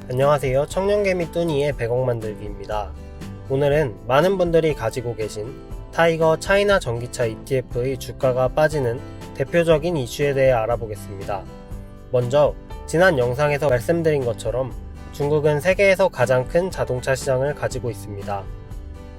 안녕하세요. 청년개미 뚜니의 100억 만들기입니다. 오늘은 많은 분들이 가지고 계신 타이거 차이나 전기차 ETF의 주가가 빠지는 대표적인 이슈에 대해 알아보겠습니다. 먼저 지난 영상에서 말씀드린 것처럼 중국은 세계에서 가장 큰 자동차 시장을 가지고 있습니다.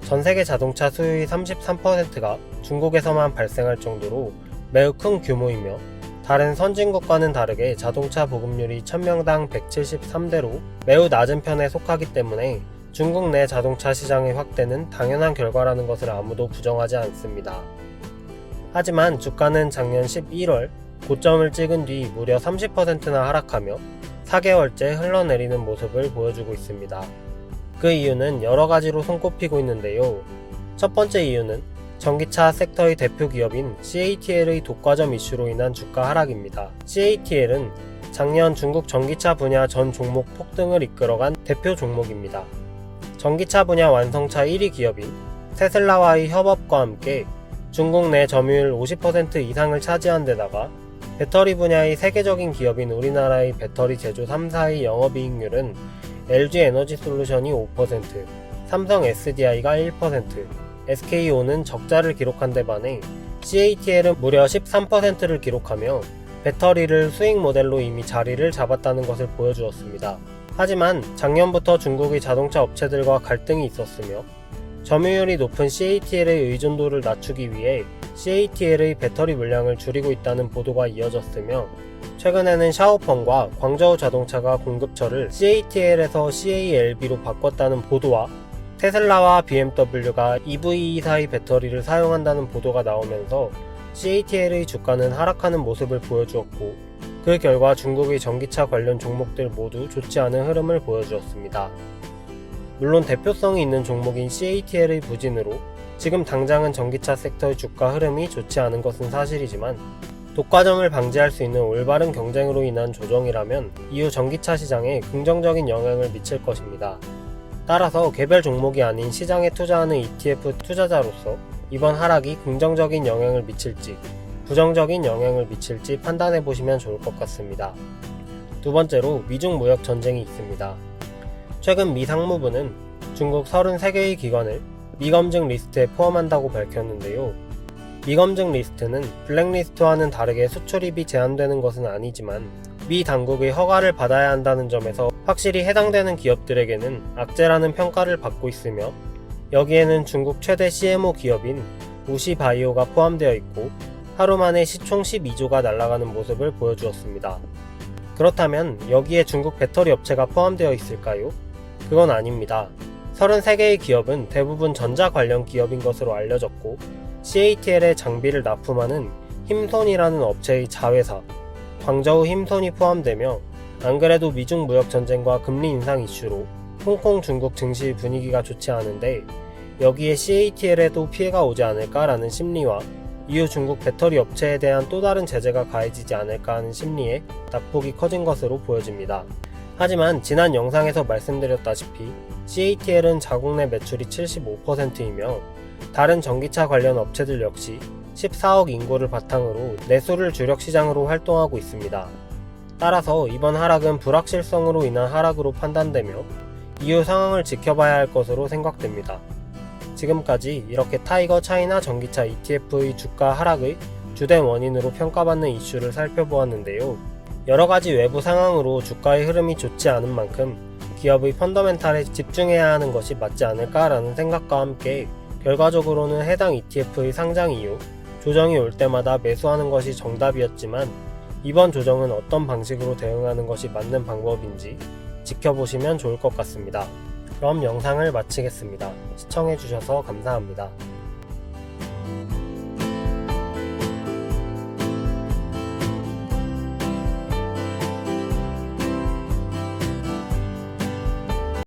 전 세계 자동차 수요의 33%가 중국에서만 발생할 정도로 매우 큰 규모이며 다른 선진국과는 다르게 자동차 보급률이 1000명당 173대로 매우 낮은 편에 속하기 때문에 중국 내 자동차 시장의 확대는 당연한 결과라는 것을 아무도 부정하지 않습니다. 하지만 주가는 작년 11월 고점을 찍은 뒤 무려 30%나 하락하며 4개월째 흘러내리는 모습을 보여주고 있습니다. 그 이유는 여러 가지로 손꼽히고 있는데요. 첫 번째 이유는 전기차 섹터의 대표 기업인 CATL의 독과점 이슈로 인한 주가 하락입니다. CATL은 작년 중국 전기차 분야 전 종목 폭등을 이끌어간 대표 종목입니다. 전기차 분야 완성차 1위 기업인 테슬라와의 협업과 함께 중국 내 점유율 50% 이상을 차지한 데다가 배터리 분야의 세계적인 기업인 우리나라의 배터리 제조 3사의 영업이익률은 LG 에너지 솔루션이 5%, 삼성 SDI가 1%, SK온은 적자를 기록한 데 반해 CATL은 무려 13%를 기록하며 배터리를 수익 모델로 이미 자리를 잡았다는 것을 보여주었습니다. 하지만 작년부터 중국의 자동차 업체들과 갈등이 있었으며 점유율이 높은 CATL의 의존도를 낮추기 위해 CATL의 배터리 물량을 줄이고 있다는 보도가 이어졌으며 최근에는 샤오펑과 광저우 자동차가 공급처를 CATL에서 CALB로 바꿨다는 보도와 테슬라와 BMW가 EV2사의 배터리를 사용한다는 보도가 나오면서 CATL의 주가는 하락하는 모습을 보여주었고 그 결과 중국의 전기차 관련 종목들 모두 좋지 않은 흐름을 보여주었습니다. 물론 대표성이 있는 종목인 CATL의 부진으로 지금 당장은 전기차 섹터의 주가 흐름이 좋지 않은 것은 사실이지만 독과점을 방지할 수 있는 올바른 경쟁으로 인한 조정이라면 이후 전기차 시장에 긍정적인 영향을 미칠 것입니다. 따라서 개별 종목이 아닌 시장에 투자하는 ETF 투자자로서 이번 하락이 긍정적인 영향을 미칠지 부정적인 영향을 미칠지 판단해 보시면 좋을 것 같습니다. 두 번째로 미중 무역 전쟁이 있습니다. 최근 미 상무부는 중국 33개의 기관을 미검증 리스트에 포함한다고 밝혔는데요. 미검증 리스트는 블랙리스트와는 다르게 수출입이 제한되는 것은 아니지만 미 당국의 허가를 받아야 한다는 점에서 확실히 해당되는 기업들에게는 악재라는 평가를 받고 있으며 여기에는 중국 최대 CMO 기업인 우시바이오가 포함되어 있고 하루 만에 시총 12조가 날아가는 모습을 보여주었습니다. 그렇다면 여기에 중국 배터리 업체가 포함되어 있을까요? 그건 아닙니다. 33개의 기업은 대부분 전자 관련 기업인 것으로 알려졌고 CATL에 장비를 납품하는 힘손이라는 업체의 자회사, 광저우 힘손이 포함되며 안 그래도 미중 무역 전쟁과 금리 인상 이슈로 홍콩 중국 증시 분위기가 좋지 않은데 여기에 CATL에도 피해가 오지 않을까라는 심리와 이후 중국 배터리 업체에 대한 또 다른 제재가 가해지지 않을까 하는 심리에 낙폭이 커진 것으로 보여집니다. 하지만 지난 영상에서 말씀드렸다시피 CATL은 자국 내 매출이 75%이며 다른 전기차 관련 업체들 역시 14억 인구를 바탕으로 내수를 주력 시장으로 활동하고 있습니다. 따라서 이번 하락은 불확실성으로 인한 하락으로 판단되며 이후 상황을 지켜봐야 할 것으로 생각됩니다. 지금까지 이렇게 타이거 차이나 전기차 ETF의 주가 하락의 주된 원인으로 평가받는 이슈를 살펴보았는데요. 여러가지 외부 상황으로 주가의 흐름이 좋지 않은 만큼 기업의 펀더멘탈에 집중해야 하는 것이 맞지 않을까라는 생각과 함께 결과적으로는 해당 ETF의 상장 이후 조정이 올 때마다 매수하는 것이 정답이었지만 이번 조정은 어떤 방식으로 대응하는 것이 맞는 방법인지 지켜보시면 좋을 것 같습니다. 그럼 영상을 마치겠습니다. 시청해주셔서 감사합니다.